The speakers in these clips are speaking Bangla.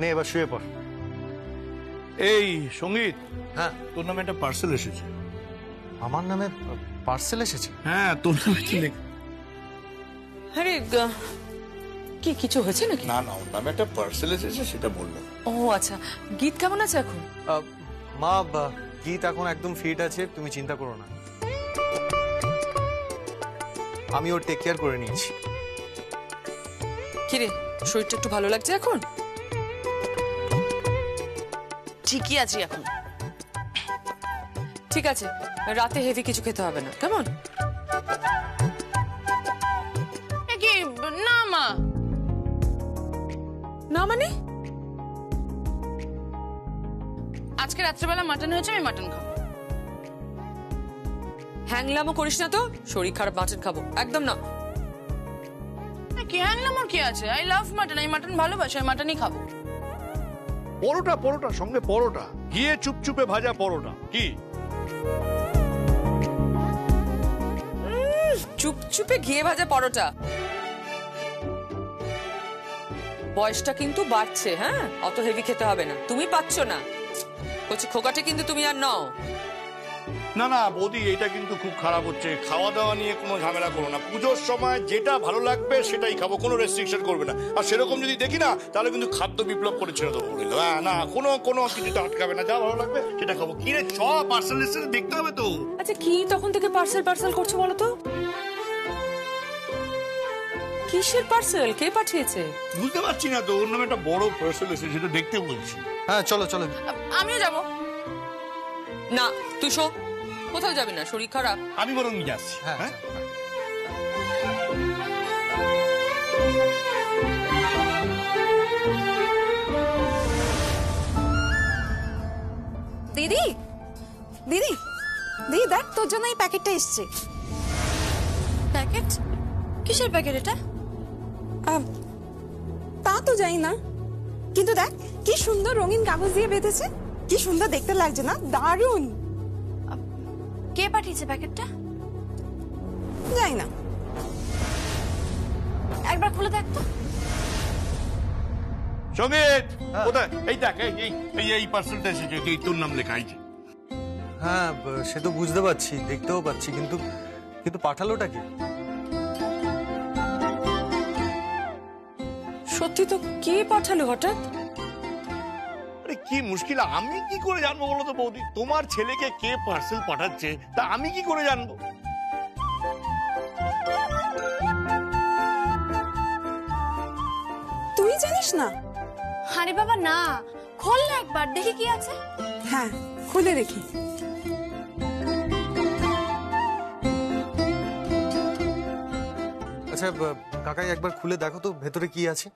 নে এবার শুয়ে পড়। এই সঙ্গীত, হ্যাঁ তোর নামে একটা পার্সেল এসেছে। আমার নামে পার্সেল এসেছে? হ্যাঁ তোর নামে লিখ। আরে কি কিছু হয়েছে নাকি? না না, ওর নামে একটা পার্সেল এসেছে সেটা বললো। ও আচ্ছা, গীত কেমন আছে এখন? মা গীত এখন একদম ফিট আছে, তুমি চিন্তা করো না। আমি ওর টেক কেয়ার করে নিয়েছি। কিরে, শরীরটা একটু ভালো লাগছে এখন? ঠিকই আছি এখন। ঠিক আছে, রাতে হেভি কিছু খেতে হবে না, কেমন? না মা। না মানে? আজকে রাত্রেবেলা মাটন হয়েছে, আমি মাটন খাবো। হ্যাংলামো করিস না তো, শরীর খারাপ মাটন খাবো একদম না। কি হ্যাংলাম ওর কি আছে? আই লাভ মাটন, আমি মাটন ভালোবাসি, আমি মাটনই খাবো। পরোটা পরোটা সঙ্গে পরোটা, গিয়ে চুপচুপে ভাজা পরোটা। কি চুপচুপে ঘিয়ে ভাজা পরোটা? বয়সটা কিন্তু বাড়ছে, হ্যাঁ অত হেভি খেতে হবে না। তুমি পাচ্ছ না, বলছি খোকাটে কিন্তু তুমি আর নও। না না বৌদি, এটা কিন্তু খুব খারাপ হচ্ছে। খাওয়া দাওয়া নিয়ে কোনো ঝামেলা করো না। পুজোর সময় যেটা ভালো লাগবে সেটাই খাবো, কোনো রেস্ট্রিকশন করবে না। আর সেরকম যদি দেখি না তাহলে কিন্তু খাদ্য বিপ্লব করে ছেড়ে দেবো। না কোনো কিছুতে আটকাবে না, যা ভালো লাগবে সেটা খাবো। কি রে, পার্সেল এসে দেখতে হবে তো। আচ্ছা কি তখন থেকে পার্সেল করছো বলো তো? কিসের পার্সেল, কে পাঠিয়েছে? বুঝতে পারছি না তো, ওর নামে একটা বড় পার্সেল এসে, সেটা দেখতে বলছি। হ্যাঁ চলো চলো। আমিও যাবো। না তুই শো, কোথাও যাবি না, শরীর খারাপ। আমি বরং যাচ্ছি। হ্যাঁ দিদি দিদি দিদি দেখ, তোর জন্য এই প্যাকেটটা এসছে। প্যাকেট? কিসের প্যাকেট এটা? তা তো জানি না, কিন্তু দেখ কি সুন্দর রঙিন কাগজ দিয়ে বেঁধেছে। কি সুন্দর দেখতে লাগছে না? দারুণ। কে পাঠিয়েছে প্যাকেটটা? জানি না, একবার খুলে দেখ তো। সঙ্গীত কোথায়? এই দেখ, এই পার্সেলটা এসেছে, এই তোর নাম লেখা। এই যে হ্যাঁ সে তো বুঝতে পারছি, দেখতেও পাচ্ছি, কিন্তু পাঠালোটা কি? সত্যি তো, কে পাঠালো হঠাৎ? আরে কি মুশকিল, আমি কি করে জানবো বলো তো বৌদি? তোমার ছেলেকে কে পার্সেল পাঠাচ্ছে তা আমি কি করে জানবো? তুই জানিস না? আরে বাবা না, খোল না একবার, দেখি কি আছে। হ্যাঁ খুলে দেখি। আচ্ছা কাকাই একবার খুলে দেখো তো ভেতরে কি আছে।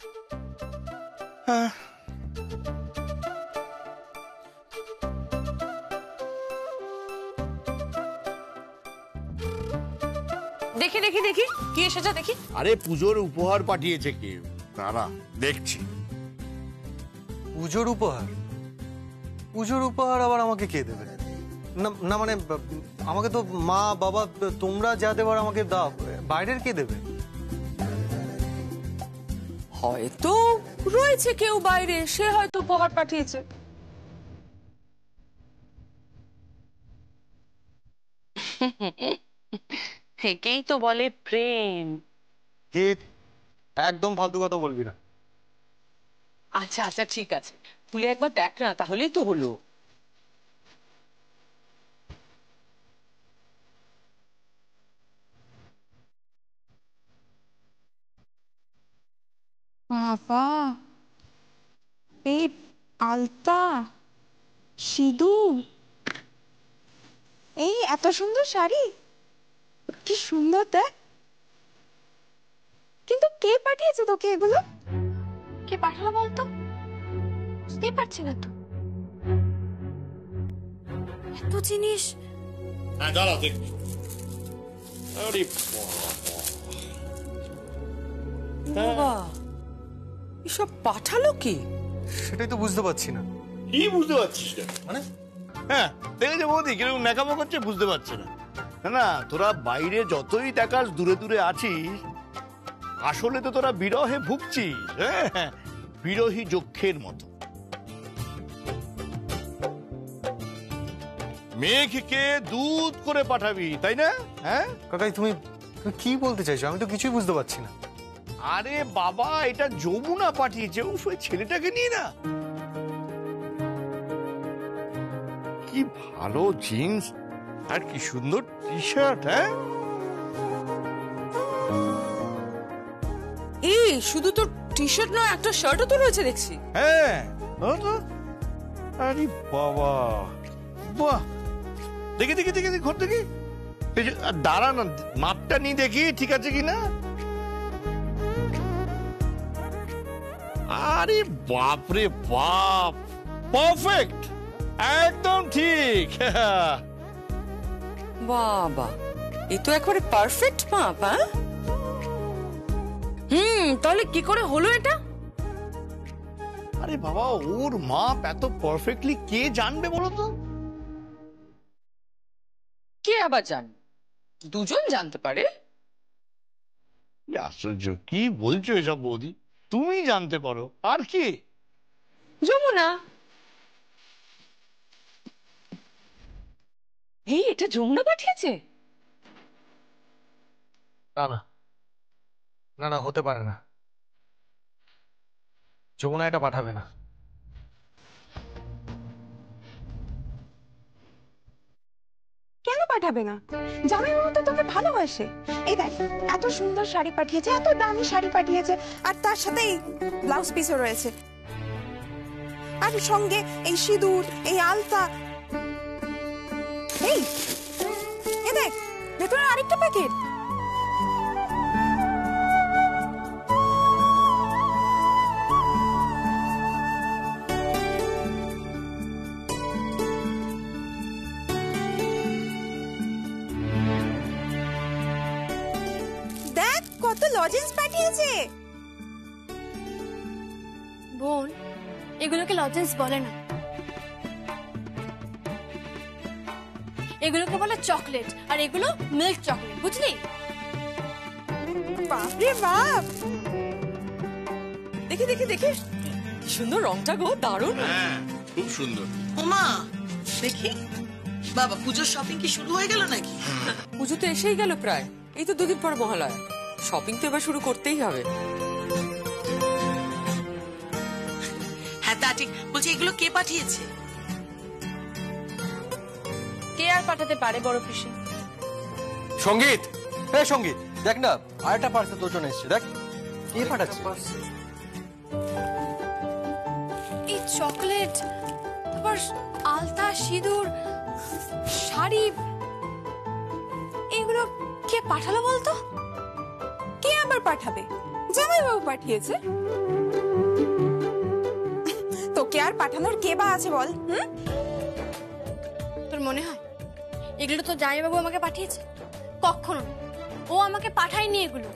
দেখি দেখি দেখি কি এসেছে দেখি। আরে পুজোর উপহার পাঠিয়েছে কেউ, দাঁড়া দেখছি। পুজোর উপহার? পুজোর উপহার আবার আমাকে কে দেবে? না না মানে আমাকে তো মা বাবা তোমরা যা দেবার আমাকে দাও, বাইরের কে দেবে? হয়তো রয়েছে কেউ বাইরে, সে হয়তো উপহার পাঠিয়েছে। একেই তো বলে প্রেম। কে? একদম ফালতু কথা বলবি না। আচ্ছা আচ্ছা ঠিক আছে, খুলে একবার দেখ না, তাহলেই তো হলো। বাবা, এই আলতা, সিঁদুর, এই এত সুন্দর শাড়ি, কি সুন্দর দেখ। কিন্তু কে পাঠিয়েছে তোকে এগুলো? কে পাঠালো বলতো? বুঝতেই পারছি না তো, এত জিনিস। হ্যাঁ দাঁড়া দেখছি। আরে বাবা, এসব পাঠালো কি? সেটাই তো বুঝতে পারছি না। কি বুঝতে পারছিস না মানে? হ্যাঁ দেখেছে বৌদি কিরকম ন্যাকামো করছে, বুঝতে পারছে না। না না, তোরা বাইরে যতই দেখাস দূরে দূরে আছিস, আসলে তো তোরা বিরহে ভুগছিস। হ্যাঁ বিরহী যক্ষের মতো। মেঘকে দুধ করে পাঠাবি, তাই না? হ্যাঁ কাকাই তুমি তুমি কি বলতে চাইছো? আমি তো কিছুই বুঝতে পারছি না। আরে বাবা, এটা যমুনা পাঠিয়েছে। ও ওই ছেলেটাকে নিয়ে না, কি ভালো জিন্স আর কি সুন্দর টি শার্ট। হ্যাঁ এই শুধু তো টি শার্ট নয়, একটা শার্টও তো রয়েছে দেখছি। হ্যাঁ, আরে বাবা, বাহ, দেখি দেখি দেখি দেখি, ঘর দেখি, দাঁড়া না, মাপটা নিয়ে দেখি ঠিক আছে কিনা। আরে বাপরে বাপ, পারফেক্ট, একদম ঠিক। বাবা, এ তো একেবারে পারফেক্ট মাপ। হ্যাঁ, তাহলে কি করে হলো এটা? আরে বাবা, ওর মাপ এত পারফেক্টলি কে জানবে বলো তো? কে আবার জান? দুজন জানতে পারে। কি আশ্চর্য, কি বলছো এসব বৌদি? তুমি জানতে পারো, আর কি? যমুনা। এই এটা যমুনা পাঠিয়েছে? না না না না, হতে পারে না। যমুনা এটা পাঠাবে না। কেন পাঠাবে না? জামাইবাবু তো তোকে ভালোবাসে। এই দেখ, এত সুন্দর শাড়ি পাঠিয়েছে, এত দামি শাড়ি পাঠিয়েছে, আর তার সাথে ব্লাউজ পিসও রয়েছে, আর সঙ্গে এই সিঁদুর, এই আলতা। এই দেখ, ভেতরে আরেকটা প্যাকেট। দেখ কত লজেন্স পাঠিয়েছে। বোন, এগুলোকে লজেন্স বলে না, এগুলোকে বলে চকলেট, আর এগুলো মিল্ক চকলেট, বুঝলি? বাপরে বাপ, দেখি দেখি দেখি, কি সুন্দর রংটা গো, দারুণ। হ্যাঁ, খুব সুন্দর। ওমা দেখি, বাবা পুজোর শপিং কি শুরু হয়ে গেল নাকি? পুজো তো এসেই গেল প্রায়, এই তো দুদিন পর মহালয়া। শপিং তো এবার শুরু করতেই হবে। হ্যাঁ তা ঠিক, বলছি এগুলো কে পাঠিয়েছে? কে আর পাঠাতে পারে বড় পিসি? সঙ্গীত, হ্যাঁ সঙ্গীত, দেখ না, আরেকটা পার্সেল তোর জন্য এসেছে। দেখ কে পাঠাচ্ছে। এই চকলেট, তারপর আলতা, সিঁদুর, শাড়ি, এগুলো কে পাঠালো বলতো? কে আবার পাঠাবে? জামাইবাবু পাঠিয়েছে। তোকে আর পাঠানোর কে বা আছে বল? তোর মনে হয় এগুলো তো জামাইবাবু আমাকে পাঠিয়েছে? কখনো না, ও আমাকে পাঠায়নি এগুলো।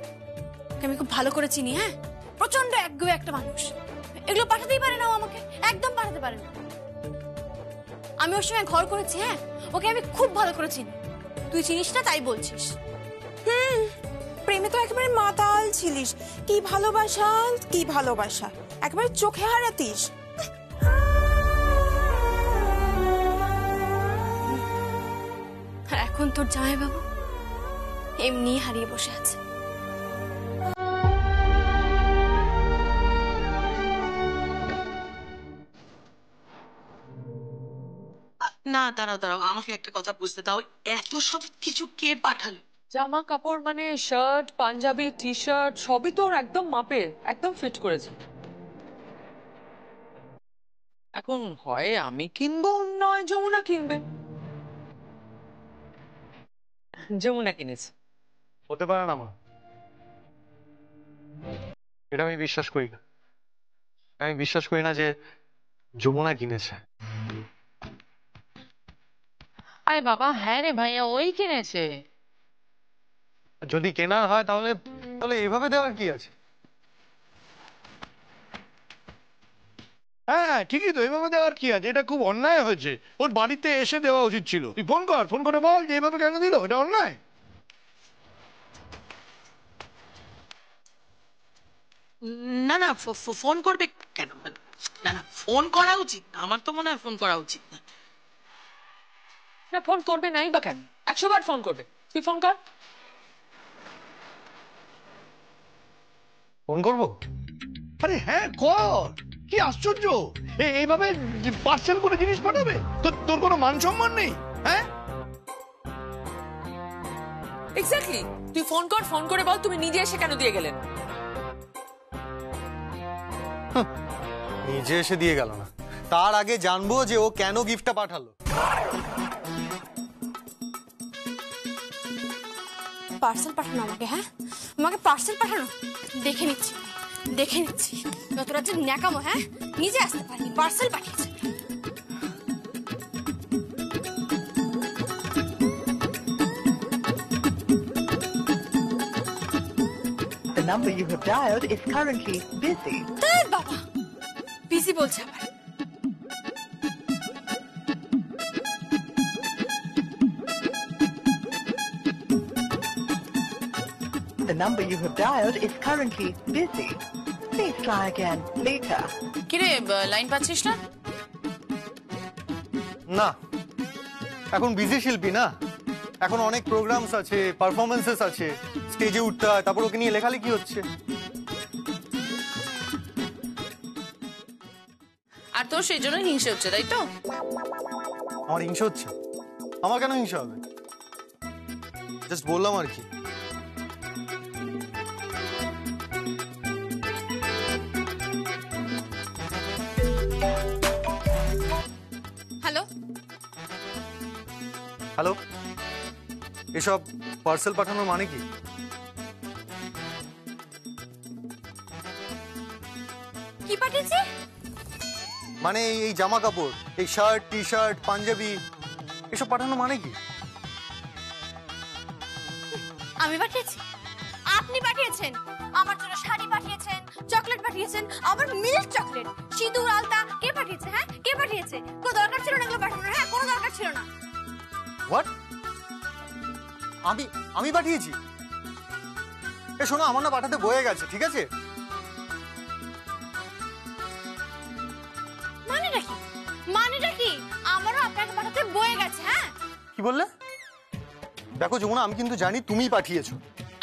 ওকে আমি খুব ভালো করে চিনি। হ্যাঁ, প্রচন্ড একগুঁয়ে একটা মানুষ, এগুলো পাঠাতেই পারে না ও আমাকে, একদম পাঠাতে পারে না। আমি ওর সঙ্গে ঘর করেছি, হ্যাঁ, ওকে আমি খুব ভালো করে চিনি। তুই চিনিস না তাই বলছিস। প্রেমে তো একেবারে মাতাল ছিলিস। কি ভালোবাসা, কি ভালোবাসা, একেবারে চোখে হারাতিস। আর এখন তোর জামাইবাবু এমনি হারিয়ে বসে আছে। না দাঁড়াও দাঁড়াও, আমাকে একটা কথা বুঝতে দাও, এত সব কিছু কে পাঠালো? জামা কাপড় মানে শার্ট, পাঞ্জাবি, টি শার্ট, সবই তো ওর একদম মাপে, একদম ফিট করেছে। এখন হয় আমি কিনবো, নয় যমুনা কিনবে। যমুনা কিনেছে। হতে পারে না মা, এটা আমি বিশ্বাস করি না। আমি বিশ্বাস করি না যে যমুনা কিনেছে। আরে বাবা, হ্যাঁ রে ভাইয়া, ওই কিনেছে। যদি কেনা হয় তাহলে তাহলে এভাবে দেওয়ার কি আছে? হ্যাঁ ঠিকই তো, এভাবে দেওয়ার কি আছে? এটা খুব অন্যায় হয়েছে, ওর বাড়িতে এসে দেওয়া উচিত ছিল। তুই ফোন কর, ফোন করে বল যে এভাবে কেন দিল, এটা অন্যায়। না না, ফোন করবে কেন? না না, ফোন করা উচিত, আমার তো মনে হয় ফোন করা উচিত না। না ফোন করবে নাই বা কেন? 100 বার ফোন করবে। তুই ফোন কর। ফোন করবো? আরে হ্যাঁ কর, কি আশ্চর্য, এইভাবে পার্সেল করে জিনিস পাঠাবে? তোর কোনো মান সম্মান নেই? হ্যাঁ এক্স্যাক্টলি, তুই ফোন কর, ফোন করে বল তুমি নিজে এসে কেন দিয়ে গেলেন। নিজে এসে দিয়ে গেল না, তার আগে জানবো যে ও কেন গিফটটা পাঠালো। পার্সেল পাঠানো আমাকে, হ্যাঁ আমাকে পার্সেল পাঠানো, দেখে নিচ্ছি দেখে নিচ্ছি যতটা যে ন্যাকামো। হ্যাঁ নিজে আসতে পারিনি, পার্সেল পাঠিয়েছে। The number you have dialed is currently busy. তার বাবা বিজি বলছে আবার। The number you have dialed is currently busy. Please try again later. কিরে লাইন পাচ্ছিস না? না, এখন বিজি শিল্পী না, এখন অনেক প্রোগ্রামস আছে, পারফরমেন্সেস আছে, স্টেজে উঠতে হয়, তারপর ওকে নিয়ে লেখালেখি হচ্ছে। আর তোর সেই জন্য হিংসে হচ্ছে, তাই তো? আমার হিংসা হচ্ছে? আমার কেন হিংসা হবে? জাস্ট বললাম আর কি। হ্যালো হ্যালো, এসব পার্সেল পাঠানোর মানে কি? কি পাঠিয়েছে? মানে এই জামা কাপড়, এই শার্ট, টি শার্ট, পাঞ্জাবি, এসব পাঠানো মানে কি? আমি পাঠিয়েছি? আপনি পাঠিয়েছেন। আমার জন্য শাড়ি পাঠিয়েছেন, চকলেট পাঠিয়েছেন, আবার মিল্ক চকলেট, সিঁদুর, আলতা। কে পাঠিয়েছে? হ্যাঁ কে পাঠিয়েছে? কোনো দরকার ছিল না এগুলো পাঠানোর। হ্যাঁ কোনো দরকার ছিল না। হোয়াট? আমি পাঠিয়েছি? এ শোনো, আমার না পাঠাতে বয়ে গেছে, ঠিক আছে? মানেটা কি? মানেটা কি? আমারও আপনাকে পাঠাতে বয়ে গেছে। হ্যাঁ কি বললে? দেখো যমুনা, আমি কিন্তু জানি তুমিই পাঠিয়েছো।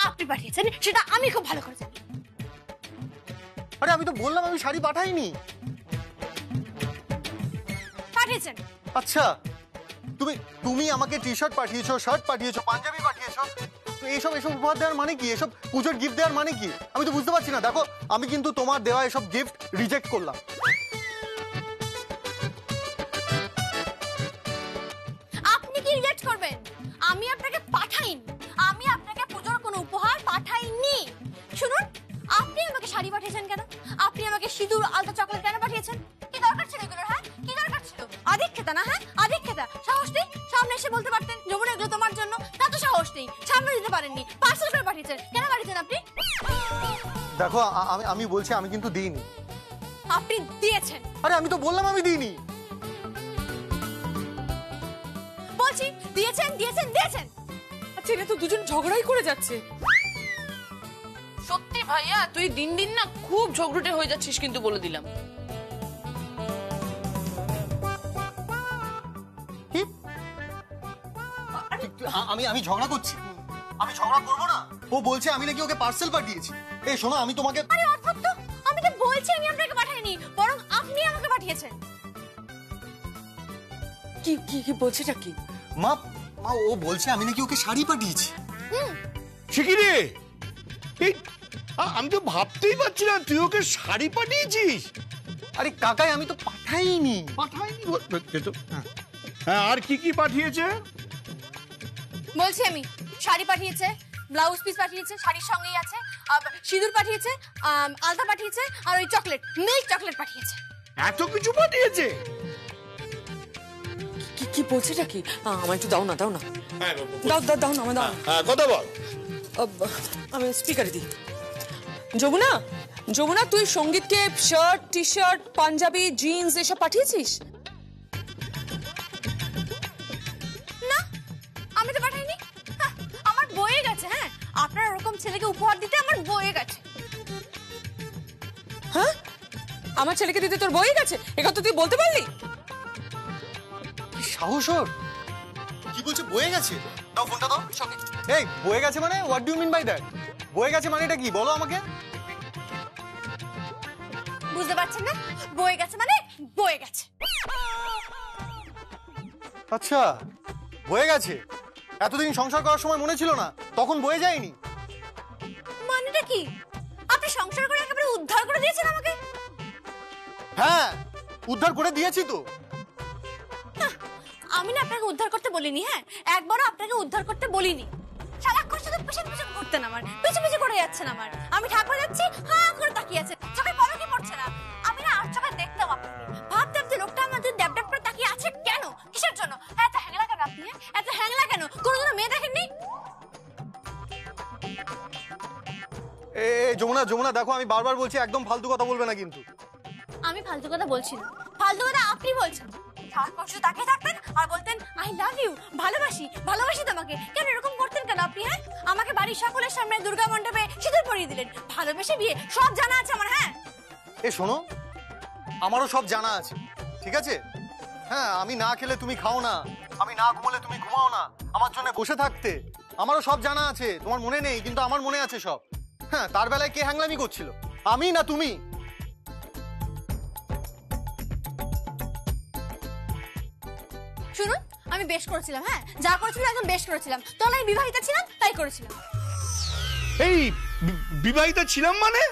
আপনি পাঠিয়েছেন সেটা আমি খুব ভালো করে জানি। আরে আমি তো বললাম আমি শাড়ি পাঠাইনি। পাঠিয়েছেন। আচ্ছা, তুমি আমাকে টি শার্ট পাঠিয়েছো, শার্ট পাঠিয়েছো, পাঞ্জাবি পাঠিয়েছো, তো এসব উপহার দেওয়ার মানে কি? এসব পুজোর গিফট দেওয়ার মানে কি? আমি তো বুঝতে পারছি না। দেখো, আমি কিন্তু তোমার দেওয়া এসব গিফট রিজেক্ট করলাম। আপনি কি রিজেক্ট করবেন? আমি আপনাকে পাঠাইনি, আমি আপনাকে পুজোর কোনো উপহার পাঠাইনি। শুনুন, আপনি আমাকে শাড়ি পাঠিয়েছেন কেন? আপনি আমাকে সিঁদুর, আলতা, চকলেট কেন পাঠিয়েছেন? কি দরকার ছিল এগুলোর? হ্যাঁ কি দরকার ছিল? আদিক্ষেতা না? হ্যাঁ আদিক্ষেতা। সাহস নেই সামনে এসে বলতে পারতেন যমুনা এগুলো তোমার জন্য। তা তো সাহস নেই, সামনে দিতে পারেননি, পার্সেল করে পাঠিয়েছেন। কেন পাঠিয়েছেন আপনি? দেখো, আমি বলছি আমি কিন্তু দিইনি। আপনি দিয়েছেন। আরে আমি তো বললাম আমি দিইনি। বলছি দিয়েছেন দিয়েছেন দিয়েছেন। আচ্ছা, এটা তো দুজন ঝগড়াই করে যাচ্ছে। সত্যি ভাইয়া, তুই দিন দিন না খুব ঝগড়ুটে হয়ে যাচ্ছিস, কিন্তু বলে দিলাম। কি? আমি ঝগড়া করছি? আমি ঝগড়া করবো না। ও বলছে আমি নাকি ওকে পার্সেল পাঠিয়েছি। এই শোনো, আমি তোমাকে... আরে অদ্ভুত তো, আমি তো বলছি আমি আপনাকে পাঠাইনি, বরং আপনি আমাকে পাঠিয়েছেন। কি কি কি বলছেটা কি? মা, ও বলছে আমি নাকি ওকে শাড়ি পাঠিয়েছি। সে কি রে? আমি তো ভাবতেই পারছি না তুই ওকে শাড়ি পাঠিয়েছিস। আরে কাকাই, আমি তো পাঠাইনি। হ্যাঁ, আর কি কি পাঠিয়েছে? বলছি আমি শাড়ি পাঠিয়েছে, ব্লাউজ পিস পাঠিয়েছে, শাড়ির সঙ্গেই আছে, সিঁদুর পাঠিয়েছে, আলতা পাঠিয়েছে, আর ওই চকলেট, মিল্ক চকলেট পাঠিয়েছে। এত কিছু পাঠিয়েছে? কি কি বলছেটা কি? আমার একটু দাও না, দাও না, দাও না, আমার দাও। কথা বল। আমি স্পিকারে দিই। যমুনা, তুই সঙ্গীতকে shirt, t-shirt, Punjabi, jeans এসব পাঠিয়েছিস? না, আমি তো পাঠাইনি। আমার বয়ে গেছে। হ্যাঁ, আপনার ওরকম ছেলেকে উপহার দিতে আমার বয়ে গেছে। হ্যাঁ, আমার ছেলেকে দিতে তোর বয়ে গেছে? এ কথা তুই বলতে পারলি? সাহস ওর! কি বলছে বয়ে গেছে? দাও ফোনটা দাও। এই বয়ে গেছে মানে what do you mean by that? বয়ে গেছে মানে এটা কি বলো আমাকে? বুঝতে পারছেন না? বয়ে গেছে মানে বয়ে গেছে। আচ্ছা বয়ে গেছে। এতদিন সংসার করার সময় মনে ছিল না, তখন বয়ে যায়নি? মানেটা কি? আপনি সংসার করে একেবারে উদ্ধার করে দিয়েছেন আমাকে। হ্যাঁ উদ্ধার করে দিয়েছি তো। আমি না আপনাকে উদ্ধার করতে বলিনি, হ্যাঁ একবারও আপনাকে উদ্ধার করতে বলিনি। সারাক্ষণ শুধু পিছন পিছন ঘুরতেন আমার, পিছু পিছু করে যাচ্ছেন আমার। আমি ঠাকুর যাচ্ছি হাঁ করে তাকিয়ে আছেন, চোখে পলকই পড়ছে না। আমি না আর চোখে দেখতাম আপনাকে, ভাবতাম যে লোকটা আমাদের ড্যাব ড্যাব করে তাকিয়ে আছে কেন, কিসের জন্য? এত হ্যাংলা কেন আপনি? এত হ্যাংলা কেন? কোনোদিনও মেয়ে দেখেননি? এ যমুনা যমুনা দেখো আমি বারবার বলছি একদম ফালতু কথা বলবে না কিন্তু। আমি ফালতু কথা বলছি না, ফালতু কথা আপনি বলছেন। সারাক্ষণ শুধু তাকিয়ে থাকতেন আর বলতেন আই লাভ ইউ, ভালোবাসি ভালোবাসি তোমাকে। কেন এরকম করতেন কেন আপনি? হ্যাঁ আমাকে বাড়ির সকলের সামনে দুর্গা মণ্ডপে সিঁদুর পরিয়ে দিলেন, ভালোবেসে বিয়ে, সব জানা আছে আমার। হ্যাঁ এ শোনো, আমারও সব জানা আছে, ঠিক আছে? হ্যাঁ আমি না খেলে তুমি খাও না, আমি না ঘুমোলে তুমি ঘুমাও না, আমার জন্য বসে থাকতে, আমারও সব জানা আছে। তোমার মনে নেই কিন্তু আমার মনে আছে সব। হ্যাঁ তার বেলায় কে হ্যাংলামি করছিল, আমি না তুমি? শুনুন, আমি বেশ করেছিলাম, হ্যাঁ যা করেছিলাম একদম বেশ করেছিলাম। তখন আমি বিবাহিতা ছিলাম তাই করেছিলাম। এই বিবাহিতা ছিলাম মানে?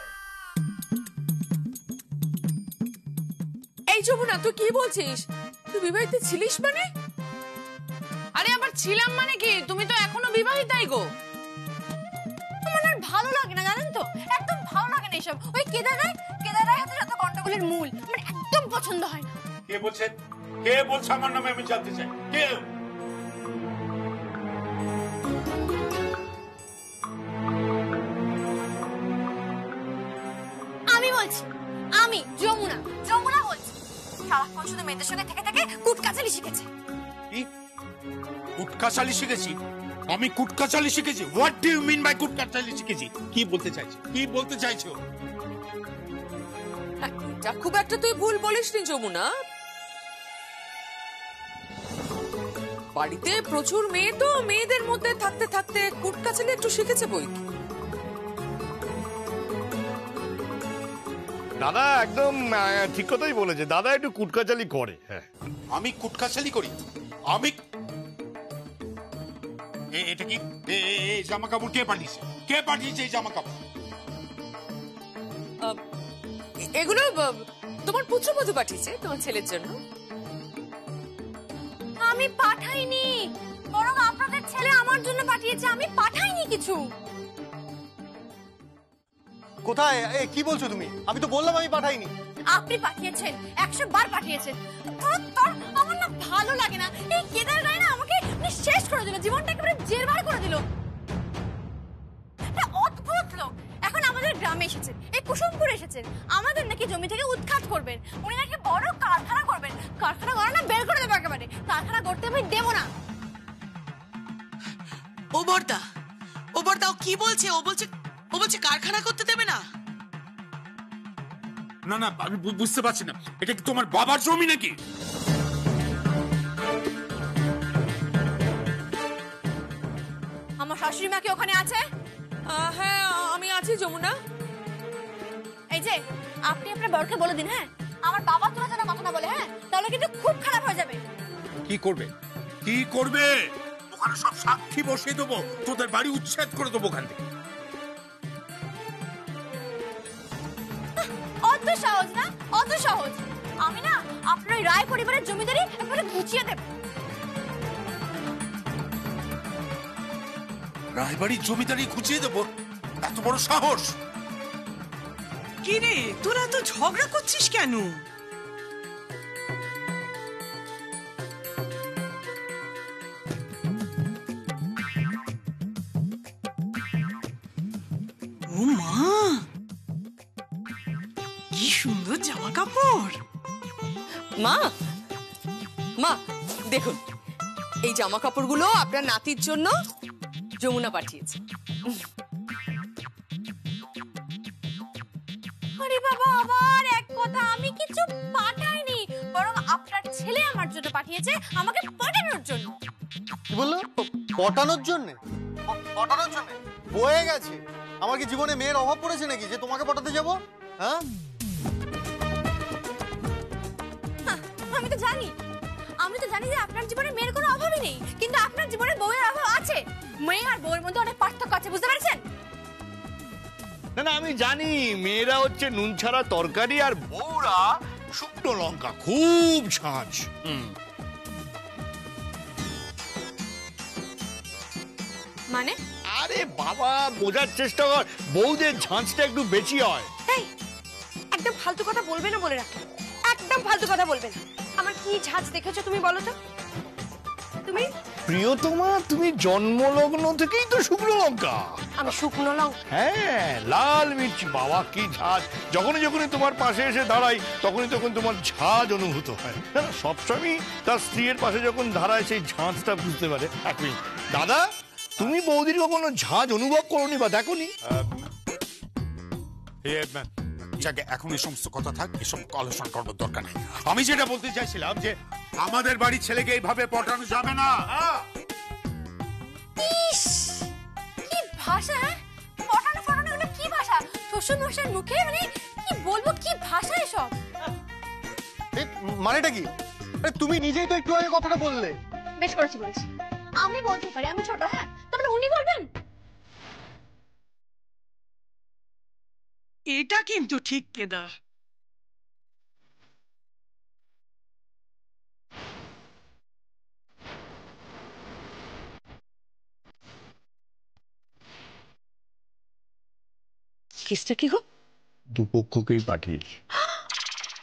এই যমুনা তুই কি বলছিস? তুই বিবাহিত ছিলিস মানে? আরে আবার ছিলাম মানে কি? তুমি তো এখনো বিবাহিতাই গো। আমার আর ভালো লাগে না জানেন তো, একদম ভালো লাগে না এসব। ওই কেদার রায় হাতে যত গন্ডগোলের মূল আমার একদম পছন্দ হয় না। কে বলছে? কে বলছে আমার নামে? আমি জানতে চাই কে? আমি বলছি, আমি যমুনা যমুনা বলছি। সারাক্ষণ শুধু মেয়েদের সঙ্গে থেকে থেকে কুটকাচালি শিখেছে। কি কুটকাচালি শিখেছি? আমি কুটকাচালি শিখেছি? What do you mean by কুটকাচালি শিখেছি? কি বলতে চাইছো? কি বলতে চাইছো? এটা খুব একটা তুই ভুল বলিসনি যমুনা। বাড়িতে প্রচুর মেয়ে তো, মেয়েদের মধ্যে থাকতে থাকতে কুটকাচালি একটু শিখেছে বই। দাদা একদম ঠিক কথাই বলেছে, দাদা একটু কুটকাচালি করে। হ্যাঁ আমি কুটকাচালি করি? আমি এটা কি জামা কাপড় কে পাঠিয়েছে? কে পাঠিয়েছে এই জামা কাপড়? এগুলো তোমার পুত্রবধূ পাঠিয়েছে তোমার ছেলের জন্য। আমি পাঠাইনি, বরং আপনাদের ছেলে আমার জন্য পাঠিয়েছে। আমি পাঠাইনি কিছু। কোথায়? কি বলছো তুমি? আমি তো বললাম আমি পাঠাইনি। আপনি পাঠিয়েছেন, 100 বার পাঠিয়েছেন। তোর আমার না ভালো লাগে না। এই কেদার রায় না আমাকে শেষ করে দিল, জীবনটা একেবারে জেরবার করে দিল। অদ্ভুত লোক। এখন আমাদের গ্রামে এসেছেন, এই কুসুমপুরে এসেছেন, আমাদের নাকি জমি থেকে উৎখাত করবেন। উনি নাকি বড় কারখানা করবেন। কারখানা করা না বের করে দেবো একেবারে। কারখানা করতে আমি দেবো না। ও বর্দা ও কি বলছে? ও বলছে কারখানা করতে দেবে না। না না আমি বুঝতে পারছি না, এটা কি তোমার বাবার জমি নাকি? আমার শাশুড়ি মা কি ওখানে আছে? হ্যাঁ আমি আছি যমুনা। এই যে আপনি আপনার বরকে বলে দিন, হ্যাঁ আমার বাবা তোরা যেন কথা না বলে, হ্যাঁ তাহলে কিন্তু খুব খারাপ হয়ে যাবে। কি করবে? কি করবে? ওখানে সব সাক্ষী বসিয়ে দেবো, তোদের বাড়ি উচ্ছেদ করে দেবো ওখান থেকে। অত সহজ না, অত সহজ। আমি না আপনার ওই রায় পরিবারের জমিদারি একবারে গুছিয়ে দেব। রায়বাড়ির জমিদারি খুঁচিয়ে দেবো? এত বড় সাহস? কি রে তোরা তো ঝগড়া করছিস কেন? ও মা, কি সুন্দর জামা কাপড়। মা মা দেখুন, এই জামা কাপড়গুলো আপনার নাতির জন্য যমুনা পাঠিয়েছে। আরে বাবা, আবার এক কথা, আমি কিছু পাঠাইনি, বরং আপনার ছেলে আমার জন্য পাঠিয়েছে, আমাকে পাঠানোর জন্য। কি বললো? পটানোর জন্য? পটানোর জন্য বয়ে গেছে। আমার কি জীবনে মেয়ের অভাব পড়েছে নাকি যে তোমাকে পটাতে যাব? হ্যাঁ, আমি তো জানি যে আপনার জীবনে মেয়ের কোনো অভাবই নেই, কিন্তু আপনার জীবনে বউয়ের অভাব আছে। মেয়ে আর বউয়ের মধ্যে অনেক পার্থক্য আছে, বুঝতে পারছেন? না না, আমি জানি মেয়েরা হচ্ছে নুন ছাড়া তরকারি আর বউরা শুকনো লঙ্কা, খুব ঝাঁঝ। মানে আরে বাবা, বোঝার চেষ্টা কর, বউদের ঝাঁঝটা একটু বেশি হয়। এই একদম ফালতু কথা বলবে না বলে রাখো, একদম ফালতু কথা বলবে না। আমার কি ঝাঁজ দেখেছো তুমি বলো তো? তুমি প্রিয়তমা, তুমি জন্মলগ্ন থেকেই তো শুকনো লঙ্কা। আমি শুকনো লঙ্কা? হ্যাঁ, লাল মির্চি, বাবা কি ঝাঁজ। যখনই তোমার পাশে এসে দাঁড়াই তখন তোমার ঝাঁজ অনুভূত হয়। সবসময় তার স্ত্রীর পাশে যখন দাঁড়ায় সেই ঝাঁজটা বুঝতে পারে। এক মিনিট দাদা, তুমি বৌদির কখনো ঝাঁজ অনুভব করোনি বা দেখোনি? যাকে এখন এই সমস্ত কথা থাক, এসব আলোচনা করার দরকার নেই। আমি যেটা বলতে চাইছিলাম যে আমাদের বাড়ির ছেলেকে এইভাবে পটানো যাবে না। ইস, কি ভাষা! হ্যাঁ, পটানো ফটানো এগুলো কি ভাষা? শ্বশুর মশাইয়ের মুখে মানে কি বলবো, কি ভাষা এসব? মানেটা কি? তুমি নিজেই তো একটু আগে কথাটা বললে। বেশ করেছি বলেছি, আমি বলতে পারি, আমি ছোট। হ্যাঁ, তাহলে উনি বলবেন? এটা কিন্তু ঠিক কেদার। কেসটা কি গো? দুপক্ষকেই পাঠিয়েছি।